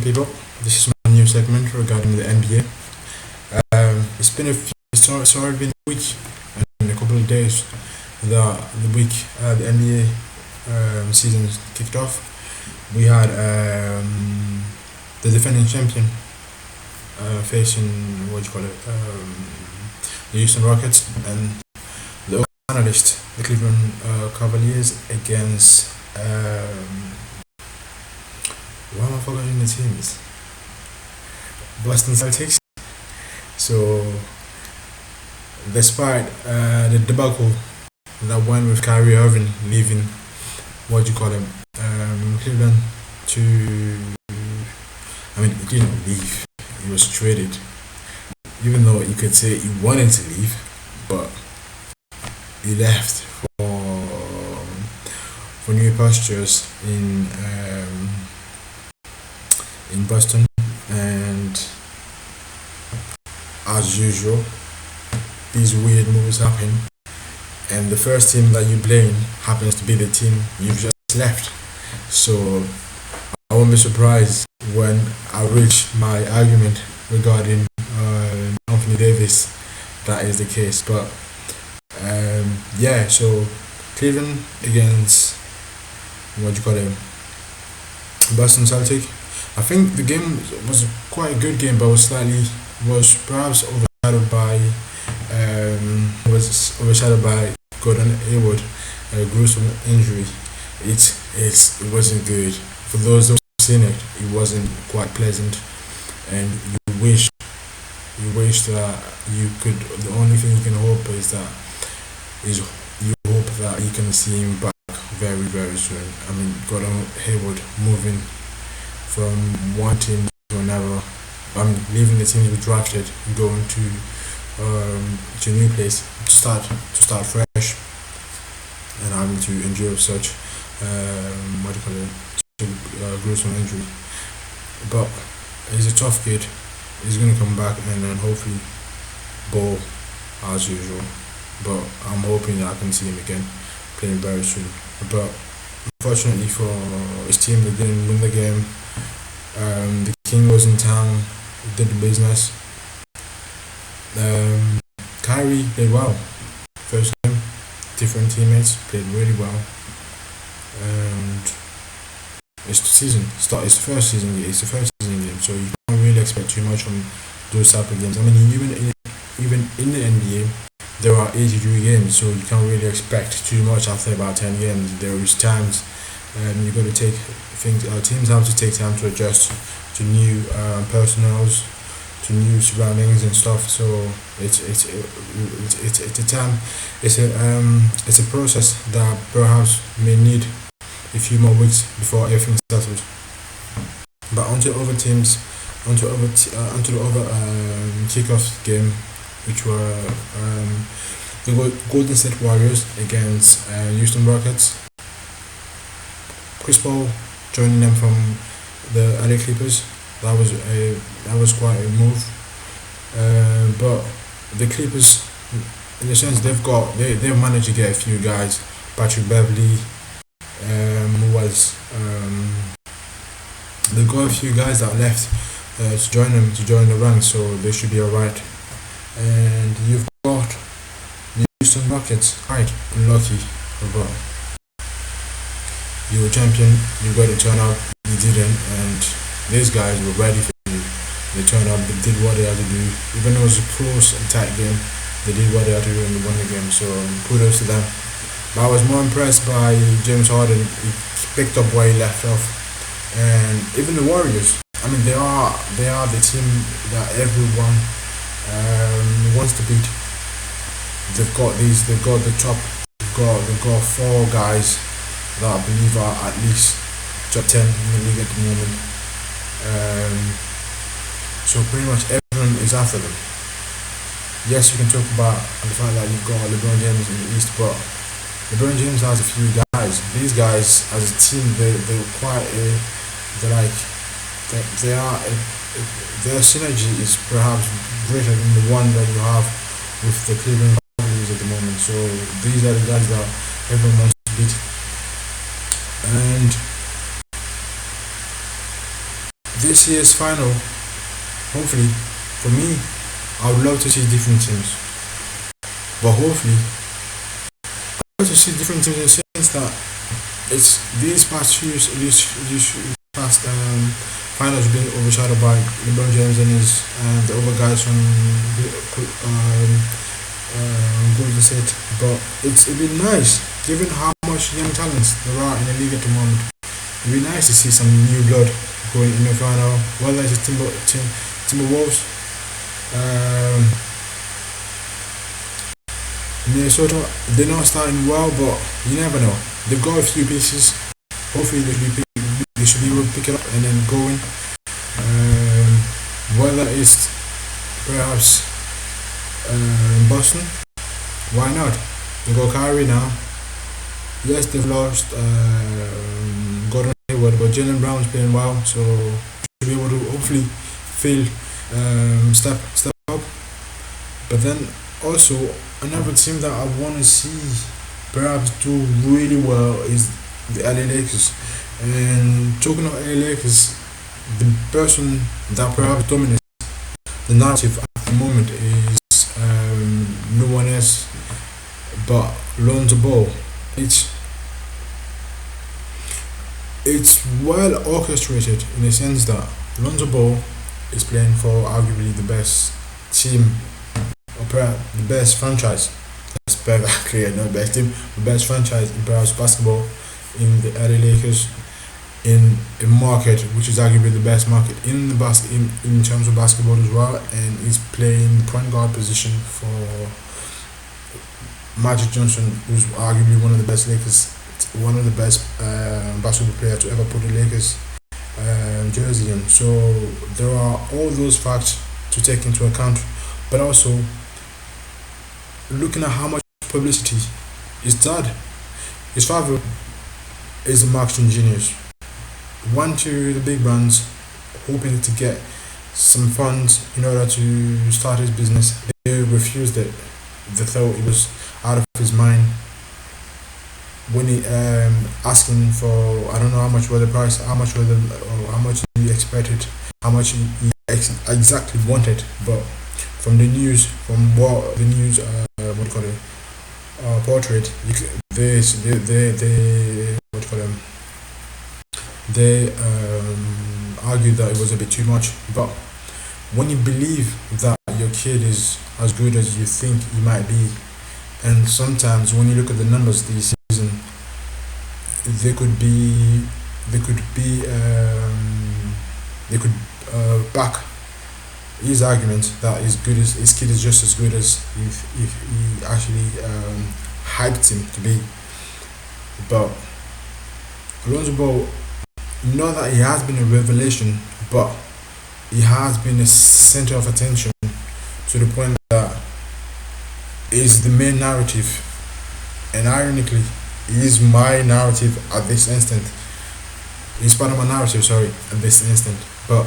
people? This is my new segment regarding the NBA. It's been it's already been a week and a couple of days. The NBA season kicked off. We had the defending champion facing what do you call it, the Houston Rockets, and the analyst, the Cleveland Cavaliers against why am I forgetting the teams? Boston Celtics. So, despite the debacle that went with Kyrie Irving leaving, what do you call him, Cleveland to, I mean, he didn't leave, he was traded. Even though you could say he wanted to leave, but he left for new pastures in Boston, and as usual, these weird moves happen, and the first team that you blame happens to be the team you've just left. So I won't be surprised when I reach my argument regarding Anthony Davis. That is the case, but yeah. So Cleveland against what do you call them, Boston Celtic. I think the game was quite a good game, but was perhaps overshadowed by Gordon Hayward, a gruesome injury. It wasn't good for those who've seen it. It wasn't quite pleasant, and you wish that you could. The only thing you can hope is you hope that you can see him back very very soon. I mean, Gordon Hayward moving from one team to another. Leaving the team he was drafted, going to a new place to start fresh, and having to endure such what do you call it, gruesome injury. But he's a tough kid. He's gonna come back and then hopefully ball as usual. But I'm hoping that I can see him again playing very soon. But unfortunately for his team, they didn't win the game. The King was in town, did the business. Kyrie played well. First game, different teammates played really well, and it's the season. It's the first season. It's the first season game, so you can't really expect too much from those type of games. I mean, even in the NBA, there are 83 games, so you can't really expect too much after about 10 games. There is times you got to take things. Teams have to take time to adjust to new personnels, to new surroundings and stuff. So it's a time. It's a process that perhaps may need a few more weeks before everything settles. But onto the other kickoff game, which were the Golden State Warriors against Houston Rockets. Chris Paul joining them from the LA Clippers. That was quite a move. But the Clippers, in a sense, they've managed to get a few guys. Patrick Beverly, who was they got a few guys that left to join the ranks, so they should be alright. And you've got the Houston Rockets, right? Unlucky, but you were champion. You got to turn out. You didn't, and these guys were ready for you. They turned up. They did what they had to do. Even though it was a close and tight game, they did what they had to do and they won the game. So kudos to them. But I was more impressed by James Harden. He picked up where he left off, and even the Warriors. I mean, they are the team that everyone wants to beat. They've got the top. They've got four guys that I believe are at least top 10 in the league at the moment. So pretty much everyone is after them. Yes, you can talk about the fact that you've got LeBron James in the East, but LeBron James has a few guys. These guys, as a team, their synergy is perhaps greater than the one that you have with the Cleveland Cavaliers at the moment. So these are the guys that everyone wants to beat. And this year's final, hopefully, for me, I would love to see different teams. But hopefully, I would love to see different teams in the sense that it's these past years, these past finals have been overshadowed by LeBron James and his the other guys from Golden State. But it'd be nice, given how much young talents there are in the league at the moment. It'd be nice to see some new blood going in the final. Whether it's Timberwolves, um, Minnesota, they're not starting well, but you never know. They've got a few pieces. Hopefully they should be able to pick it up and then go in. Whether it's perhaps Boston, why not? They got Kyrie now. Yes, they've lost Gordon Hayward, but Jalen Brown's playing well, so should be able to hopefully feel step up. But then also another team that I want to see perhaps do really well is the LA Lakers. And talking of LA Lakers, the person that perhaps dominates the narrative at the moment is no one else but Lonzo Ball. It's well orchestrated in the sense that Lonzo Ball is playing for arguably the best team or perhaps the best franchise. That's better clear, not best team, the best franchise in perhaps basketball in the LA Lakers in a market which is arguably the best market in the in terms of basketball as well, and he's playing the point guard position for Magic Johnson, who's arguably one of the best basketball players to ever put the Lakers jersey on. So there are all those facts to take into account, but also looking at how much publicity his dad, his father, is a marketing genius. Went to the big brands hoping to get some funds in order to start his business. They refused it. They thought it was out of his mind. When he asking for, I don't know how much were the price, how much he expected, how much he exactly wanted, but from the news, from what the news what do you call it, portrait, they argued that it was a bit too much. But when you believe that your kid is as good as you think he might be, and sometimes when you look at the numbers this season, they could back his argument that his kid is just as good as if he actually hyped him to be. But Lonzo Ball, not that he has been a revelation, but he has been a center of attention to the point that is the main narrative, and ironically, he is my narrative at this instant. He's part of my narrative, sorry, at this instant. But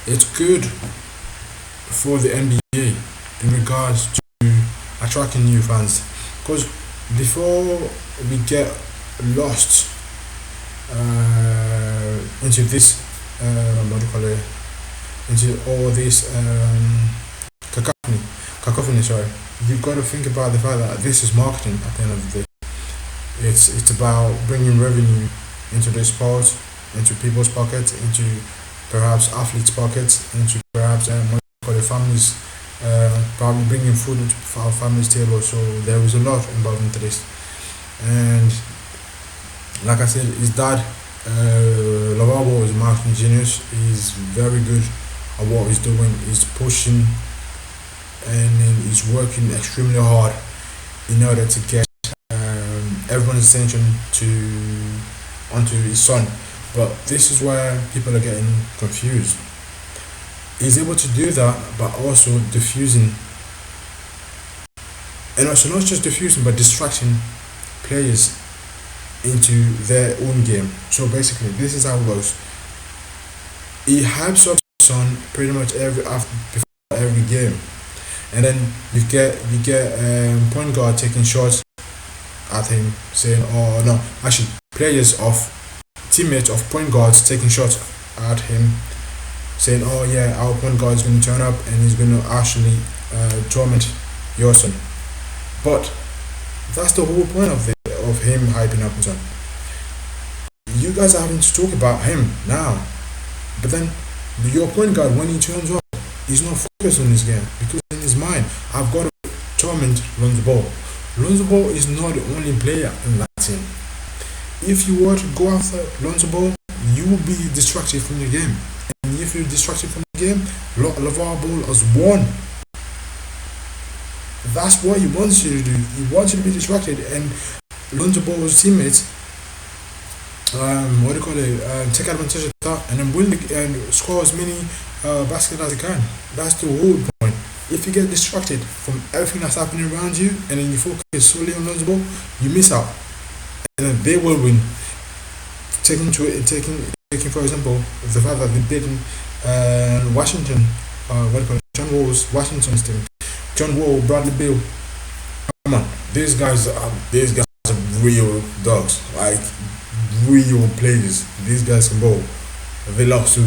it's good for the NBA in regards to attracting new fans, because before we get lost into this into all this cacophony, sorry, you've got to think about the fact that this is marketing at the end of the day. It's about bringing revenue into the sport, into people's pockets, into perhaps athletes' pockets, into perhaps for the families, probably bringing food to our families' table. So there is a lot involved into this. And like I said, his dad, Lavar Ball, is a marketing genius. He's very good at what he's doing. He's pushing and he's working extremely hard in order to get everyone's attention onto his son. But this is where people are getting confused. He's able to do that, but also diffusing, and also not just diffusing, but distracting players into their own game. So basically, this is how it goes. He hypes up his son pretty much before every game, and then you get point guard taking shots at him, saying, "Oh no!" Actually, teammates of point guards taking shots at him, saying, "Oh yeah, our point guard is going to turn up and he's going to actually torment your son." But that's the whole point of him hyping up his son. You guys are having to talk about him now, but then your point guard, when he turns up, he's not focused on his game because in his mind, I've got to torment Lonzo Ball. Lonzo Ball is not the only player in that team. If you were to go after Lonzo Ball, you will be distracted from your game. And if you're distracted from the game, Lavar Ball has won. That's what he wants you to do. He wants you to be distracted. And Lonzo Ball's teammates, take advantage of that and then win and score as many baskets as they can. That's the whole point. If you get distracted from everything that's happening around you and then you focus solely on Lonzo Ball, you miss out. And then they will win. Taking for example the fact that they beat Washington, John Wall's Washington's team. John Wall, Bradley Beal. Come on, these guys are real dogs, like real players. These guys can ball. They lost to to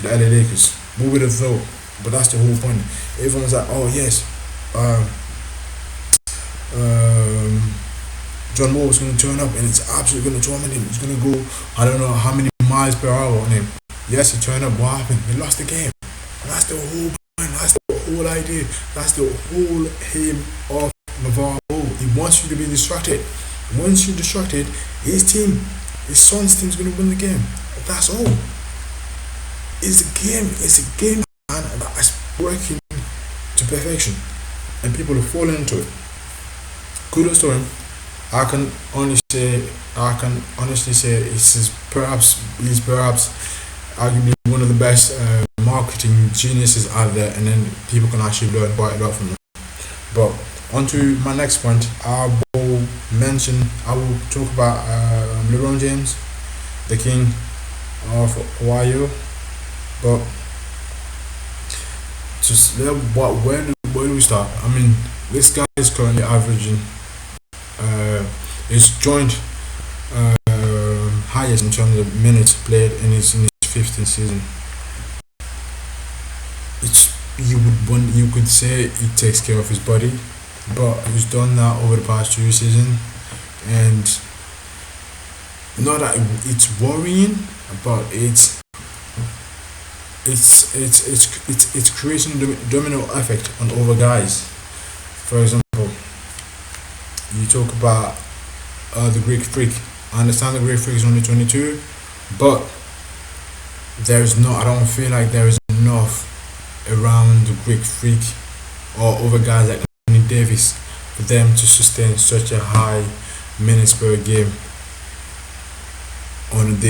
the LA Lakers. Who would have thought? But that's the whole point. Everyone's like, oh yes, John Wall is going to turn up and it's absolutely going to torment him. He's going to go, I don't know how many miles per hour on him. Yes, he turned up. What happened? He lost the game. And that's the whole point. That's the whole idea. That's the whole aim of Lavar Ball. He wants you to be distracted. Once you're distracted, his son's team is going to win the game. That's all. It's a game plan that's working to perfection. And people are falling into it. Kudos to him. I can honestly say he's perhaps arguably one of the best marketing geniuses out there, and then people can actually learn quite a lot from him. But on to my next point, I will talk about LeBron James, the king of Ohio. But just where do we start? I mean, this guy is currently averaging his joint highest in terms of minutes played in his 15th season. You could say he takes care of his body, but he's done that over the past 2 seasons, and not that it's worrying, but it's creating a domino effect on other guys. For example, you talk about the Greek Freak. I understand the Greek Freak is only 22, but I don't feel like there is enough around the Greek Freak or other guys like Anthony Davis for them to sustain such a high minutes per game on a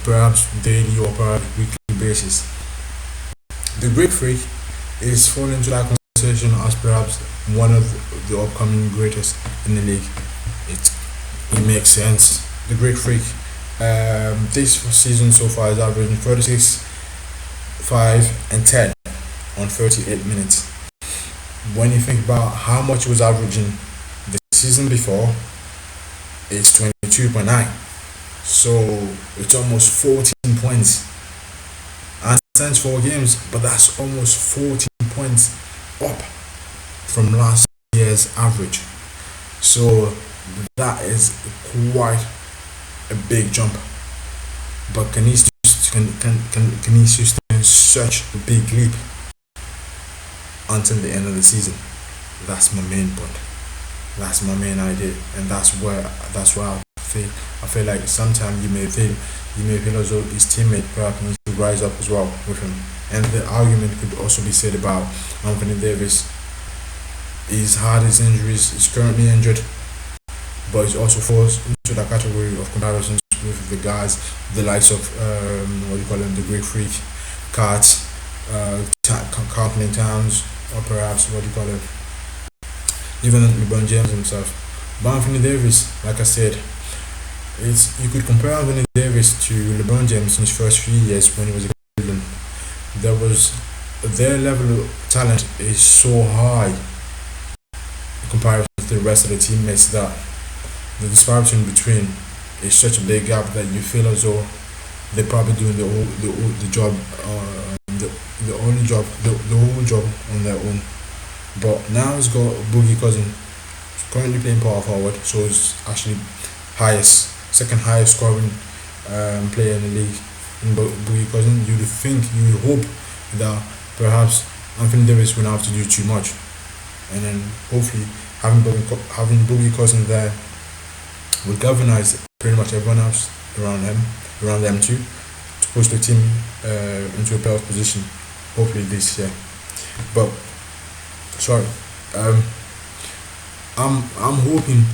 perhaps daily or perhaps weekly basis. The Greek Freak is falling into that conversation as perhaps one of the upcoming greatest in the league. It makes sense. The Greek Freak this season so far is averaging 36, 5 and 10 on 38 minutes. When you think about how much he was averaging the season before, it's 22.9. So it's almost 14 points. And since 4 games, but that's almost 14 points up from last year's average. So that is quite a big jump. But can he sustain such a big leap until the end of the season? That's my main point. That's my main idea, and that's where I feel like sometimes you may feel as though his teammate perhaps needs to rise up as well with him. And the argument could also be said about Anthony Davis. He's had his injuries, he's currently injured, but he's also forced into that category of comparisons with the guys, the likes of the Greek Freak, Carts, Carlton Towns, or perhaps even LeBron James himself. But Anthony Davis, like I said, you could compare Anthony Davis to LeBron James in his first few years when he was in Cleveland. Their level of talent is so high in comparison to the rest of the teammates that the disparity between it's such a big gap that you feel as though they're probably doing the job, the only job, the whole job on their own. But now he's got Boogie Cousin currently playing power forward, so he's actually second highest scoring player in the league. In Boogie Cousin, you would hope that perhaps Anthony Davis will not have to do too much, and then hopefully having Boogie Cousin there will galvanize pretty much everyone else around them too, to push the team into a playoff position. Hopefully this year. But sorry, I'm hoping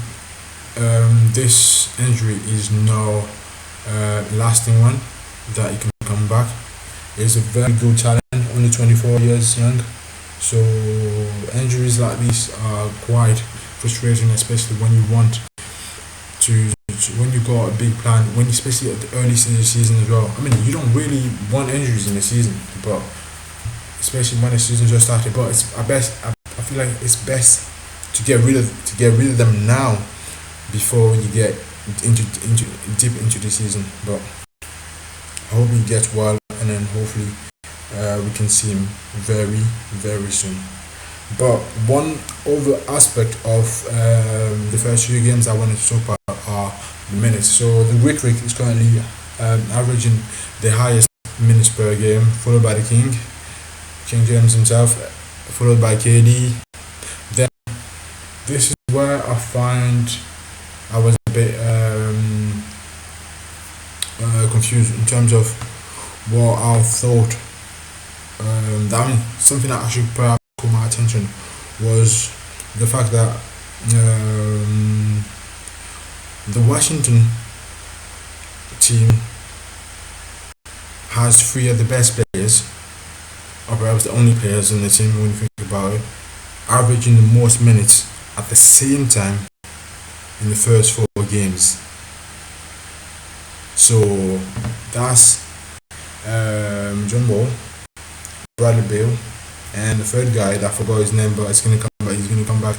this injury is no lasting one, that he can come back. He's a very good talent, only 24 years young. So injuries like these are quite frustrating, especially when you want when you got a big plan, when especially at the early stage of the season as well. I mean, you don't really want injuries in the season, but especially when the season just started. But I feel like it's best to get rid of them now before you get deep into the season. But I hope he gets well, and then hopefully we can see him very, very soon. But one other aspect of the first few games I wanted to talk about are the minutes. So the Greek Freak is currently averaging the highest minutes per game, followed by the King James himself, followed by KD. Then this is where I find I was a bit confused in terms of what I thought. Something that actually perhaps caught my attention was the fact that the Washington team has three of the best players, or perhaps the only players in the team when you think about it, averaging the most minutes at the same time in the first 4 games. So that's John Wall, Bradley Beal, and the third guy that I forgot his name, but he's gonna come back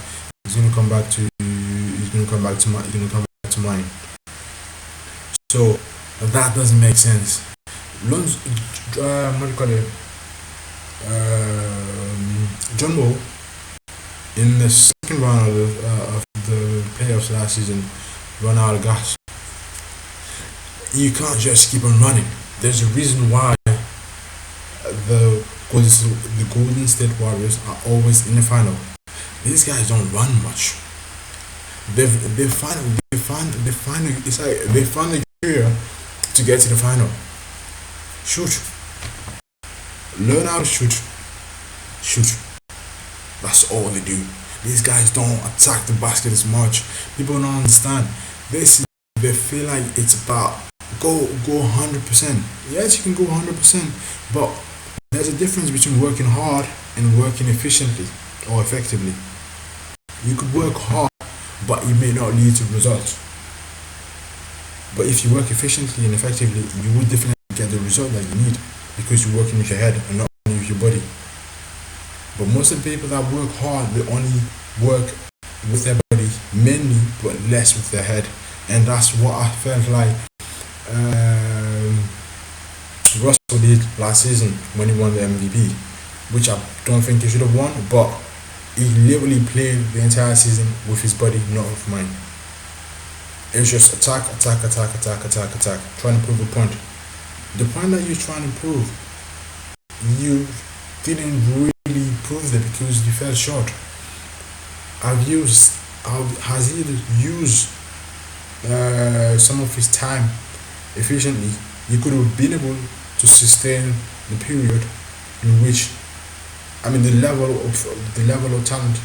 to mine. So that doesn't make sense. Lonzo, what do you call it? John Wall in the second round of the playoffs last season run out of gas. You can't just keep on running. There's a reason why the Golden State Warriors are always in the final. These guys don't run much. They find the area to get to the final. Shoot. Learn how to shoot. That's all they do. These guys don't attack the basket as much. People don't understand. They feel like it's about go 100%. Yes, you can go 100%, but there's a difference between working hard and working efficiently or effectively. You could work hard, but it may not lead to results. But if you work efficiently and effectively, you will definitely get the result that you need, because you're working with your head and not only with your body. But most of the people that work hard, they only work with their body mainly, but less with their head. And that's what I felt like Russell did last season when he won the MVP, which I don't think he should have won, but he literally played the entire season with his body, not with mind. It was just attack, trying to prove a point. The point that you're trying to prove, you didn't really prove it because you fell short. Has he used some of his time efficiently? You could have been able to sustain the period in which, the level of talent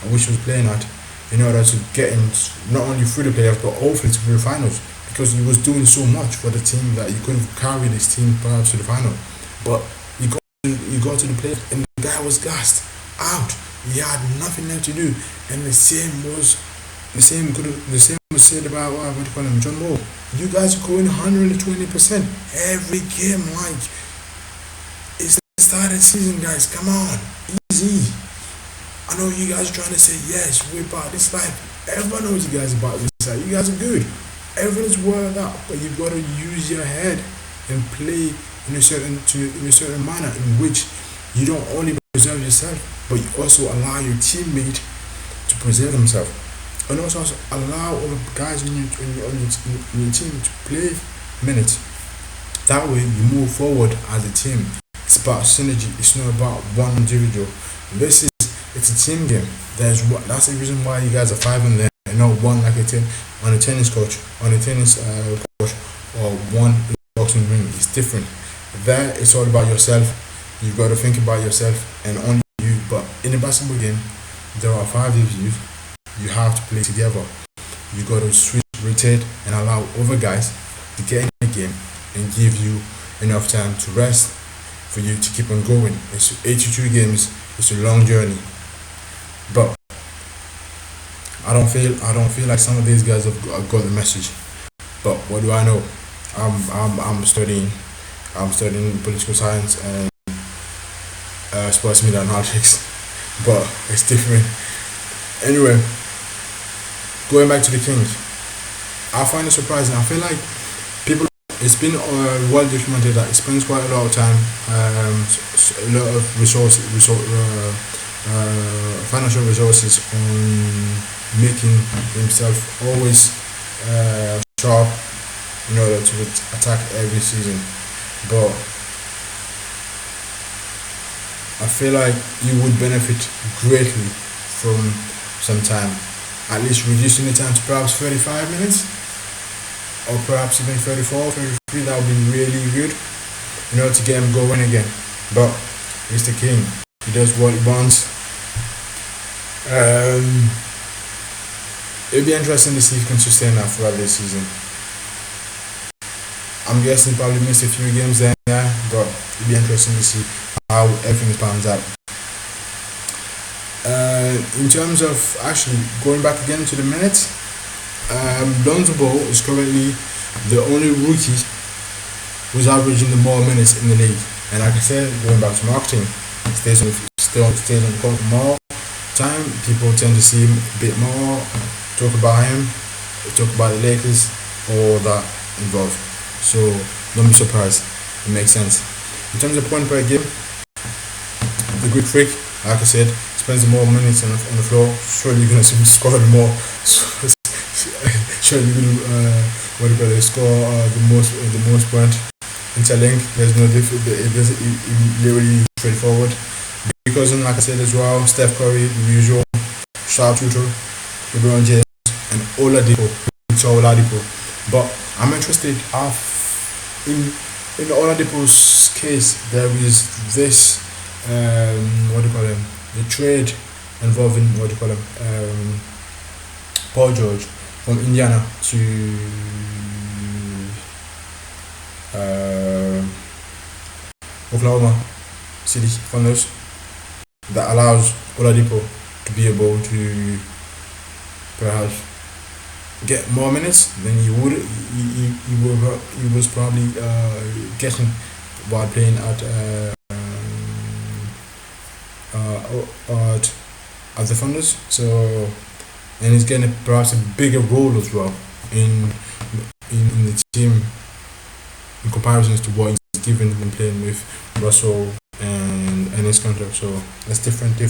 at which he was playing at, in order to get him not only through the playoffs but hopefully to the finals, because he was doing so much for the team that he could have carried his team perhaps to the final. But he got to the playoffs and the guy was gassed out. He had nothing left to do, and the same was said about John Wall. You guys are going 120% every game. Like, it's the start of the season, guys. Come on, easy. I know you guys are trying to say, yes, we're about this life. Everyone knows you guys are about this life. You guys are good. Everyone's wired up, but you've got to use your head and play in a certain manner in which you don't only preserve yourself, but you also allow your teammate to preserve themselves, and also allow all the guys in your team to play minutes. That way, you move forward as a team. It's about synergy. It's not about one individual. This is it's a team game. That's the reason why you guys are five in there, and not one like a team on a tennis coach, coach, or one in the boxing ring. It's different. There, it's all about yourself. You've got to think about yourself and only you. But in a basketball game, there are five of you. You have to play together. You got to switch, rotate, and allow other guys to get in the game and give you enough time to rest for you to keep on going. It's 82 games. It's a long journey, but I don't feel like some of these guys have got the message. But what do I know? I'm studying political science and sports media analytics, but it's different. Anyway, going back to the Kings, I find it surprising. I feel like people. It's been well documented that he spends quite a lot of time, a lot of financial resources on making himself always sharp in order to attack every season. But I feel like you would benefit greatly from some time, at least reducing the time to perhaps 35 minutes, or perhaps even 34, 33. That would be really good, to get him going again. But he's the king. He does what he wants. It'll be interesting to see if he can sustain that throughout this season. I'm guessing he probably missed a few games there, but it'll be interesting to see how everything pans out. In terms of actually going back again to the minutes, Lonzo Ball is currently the only rookie who's averaging the more minutes in the league. And like I said, going back to marketing, stays on the court for more time. People tend to see him a bit more, talk about him, talk about the Lakers, all that involved. So don't be surprised. It makes sense. In terms of point per game, the Greek freak, like I said, spends more minutes on the floor. Surely you're gonna see him scoring more. Surely you're gonna score the most point. Interlink, there's no difference. It literally straightforward. Because like I said as well, Steph Curry, the usual sharpshooter, LeBron James, and Oladipo. But I'm interested in Oladipo's case. There is this the trade involving Paul George from Indiana to Oklahoma City Thunders, that allows Oladipo to be able to perhaps get more minutes than he was probably getting while playing at the Thunders. So, and he's getting perhaps a bigger role as well in the team in comparisons to what he's given when playing with Russell and his contract. So that's different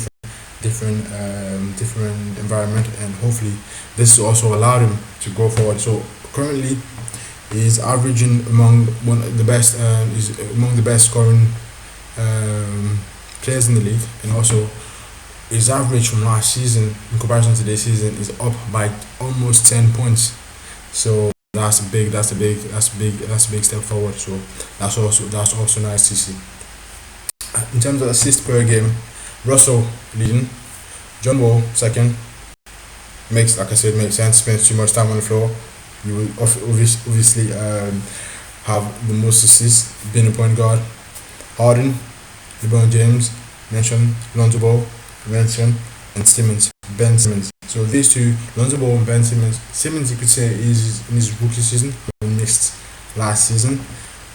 environment, and hopefully this also allowed him to go forward. So currently he's averaging among the best scoring players in the league, and also his average from last season in comparison to this season is up by almost 10 points. So that's a big step forward. So that's also nice to see. In terms of assists per game, Russell leading, John Wall second. Makes sense. Spends too much time on the floor. You will obviously have the most assists being a point guard. Harden, LeBron James, mentioned. Lonzo Ball, mentioned, and Ben Simmons. So these two, Lonzo Ball and Ben Simmons. Simmons, you could say, is in his rookie season, but missed last season.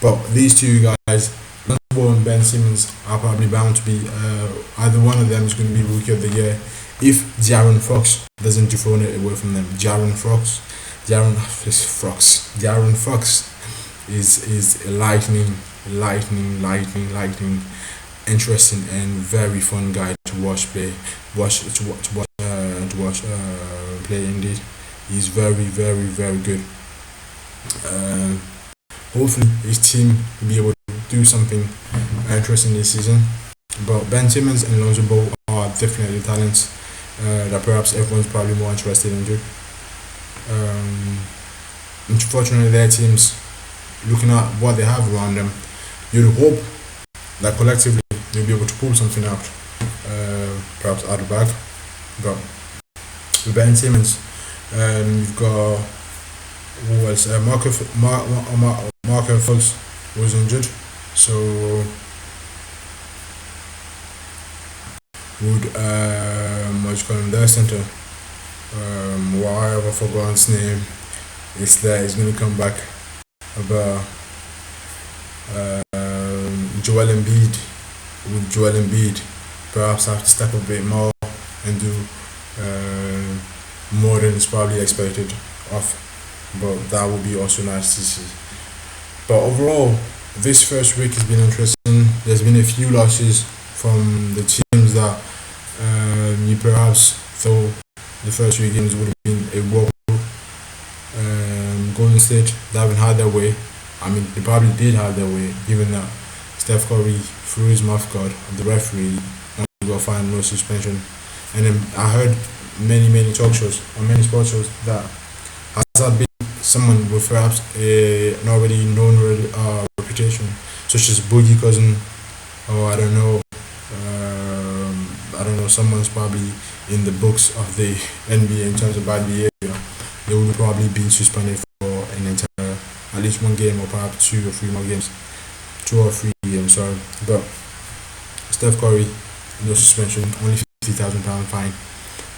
But these two guys, Lonzo Ball and Ben Simmons, are probably bound to be either one of them is going to be Rookie of the Year if De'Aaron Fox doesn't dethrone it away from them. De'Aaron Fox Darren Fox is a lightning, interesting and very fun guy to watch play. To watch play indeed. He's very good. Uh, Hopefully his team will be able to do something interesting this season. But Ben Simmons and Lonzo Ball are definitely talents that perhaps everyone's probably more interested in. Um, Unfortunately, their teams, looking at what they have around them, you'd hope that collectively they'll be able to pull something out, perhaps out of the bag. But with Ben Simmons, you've got who else? Marco Fultz was injured, so would what you call him, their center, why have I forgotten his name? Is that he's gonna come back about Joel Embiid. With Joel Embiid, perhaps have to step up a bit more and do more than is probably expected of. But that would be also nice to see. But overall, this first week has been interesting. There's been a few losses from the teams that you perhaps thought the first three games would have been a walk. Golden State, they haven't had their way. I mean, they probably did have their way, given that Steph Curry threw his mouth guard of the referee only got fined no suspension. And then I heard many talk shows or many sports shows that has that been someone with perhaps an already known reputation, such as Boogie Cousin, or I don't know, someone's probably in the books of the NBA in terms of bad behavior. They would have probably been suspended for an entire, at least one game, or perhaps two or three more games. 2 or 3 games, sorry. But Steph Curry, no suspension, only £50,000 fine.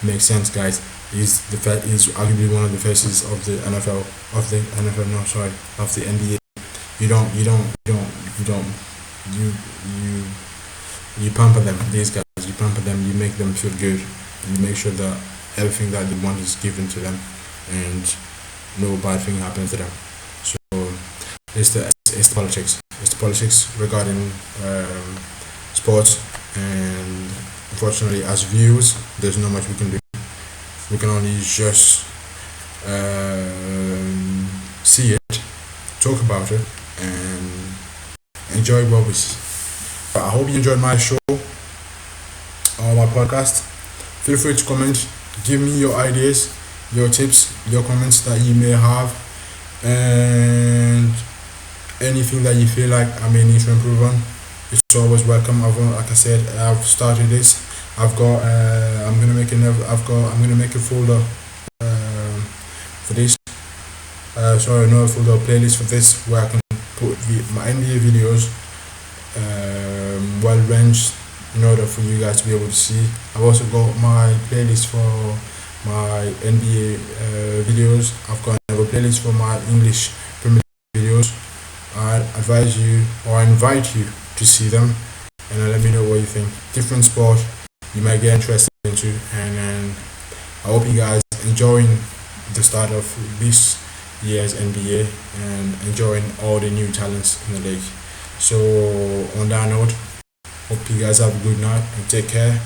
Makes sense, guys. He's arguably one of the faces of the NFL, of the NBA. You pamper them. These guys, you pamper them. You make them feel good. You make sure that everything that they want is given to them, and no bad thing happens to them. So it's the politics. It's the politics regarding sports, and unfortunately, as viewers, there's not much we can do. We can only just see it, talk about it, and enjoy what we see. But I hope you enjoyed my show or my podcast. Feel free to comment, give me your ideas, your tips, your comments that you may have, and anything that you feel like I may need to improve on. It's always welcome. Like I said, I've started this. I'm gonna make a folder for this. Another folder playlist for this where I can put my NBA videos well ranged in order for you guys to be able to see. I've also got my playlist for my NBA videos. I've got another playlist for my English Premier League videos. I advise you, or I invite you to see them, and let me know what you think. Different sport you might get interested into, and I hope you guys enjoying the start of this year's NBA and enjoying all the new talents in the league. So on that note, hope you guys have a good night and take care.